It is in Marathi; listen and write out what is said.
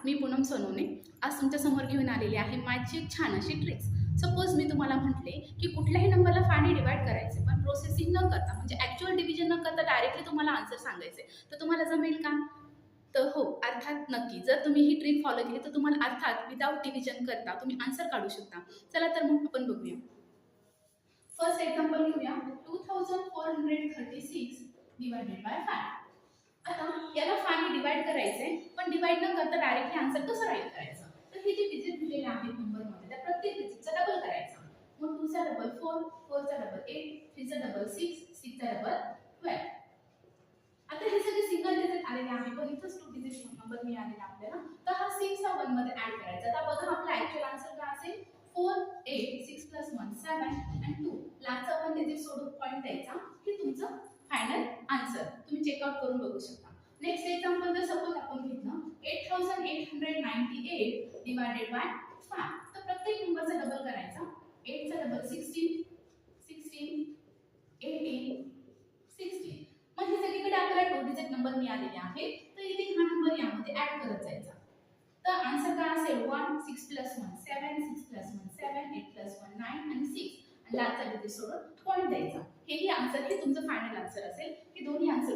मी पूनम सोनवणे आज तुमच्यासमोर घेऊन आलेली आहे माझी एक छान अशी ट्रिक्स. सपोज मी तुम्हाला म्हटले की कुठल्याही नंबरला 5 ने डिवाइड करायचे, पण प्रोसेसिंग न करता म्हणजे ॲक्च्युअल डिव्हिजन न करता डायरेक्टली तुम्हाला आन्सर सांगायचे, तर तुम्हाला जमेल का? तर हो, अर्थात नक्की. जर तुम्ही ही ट्रिक फॉलो केली तर तुम्हाला अर्थात विदाऊट डिव्हिजन करता तुम्ही आन्सर काढू शकता. चला तर मग आपण बघूया. फर्स्ट एक्झाम्पल घेऊया. 2436 डिवायडेड बाय 5. आता याला 5 ने डिवाइड करायचंय, पण डिवाइड न करता डायरेक्टली आन्सर कसं राईट करायचं? तर हे जे डिजिट दिलेले आहेत नंबरमध्ये त्या प्रत्येक डिजिटचा डबल करायचा. मग 2 चा डबल 4, 4 चा डबल 8, 3 चा डबल 6, 6 चा डबल 12. आता हे सगळे सिंगल डिजिट आलेले आहे, पण इथंच 2 डिजिट नंबर मिळालेला आपल्याला. तर हा 6 हा 1 मध्ये ऍड करायचा. आता बघा आपला ऍक्च्युअल आन्सर काय असेल? 4 8 6 + 1 7 आणि 2 लास्टचा 1 डिजिट सोडून पॉइंट द्यायचा. हे तुमचं फायनल आन्सर. तुम्ही चेकआउट करून बघू शकता. नेक्स्ट एक्झाम्पल जर सपोज आपण घेतलं 8898 डिवायडेड बाय 5. तर प्रत्येक नंबरचा डबल करायचा. 8 चा डबल 16, 16 18 16. मग हे सगळीकडे आपल्याला 2 डिजिट नंबर मिळालेले आहेत, तर इथे हा नंबर यामध्ये ऍड करत जायचा. तर आन्सर काय असेल? 1 6 + 1 7 6 + 1 7 8 + 1 9 आणि 6 आणि लास्टचा डिजिट सोडून पॉइंट द्यायचा. हेही आन्सर हे तुमचं फायनल आन्सर असेल. हे दोन्ही आन्सर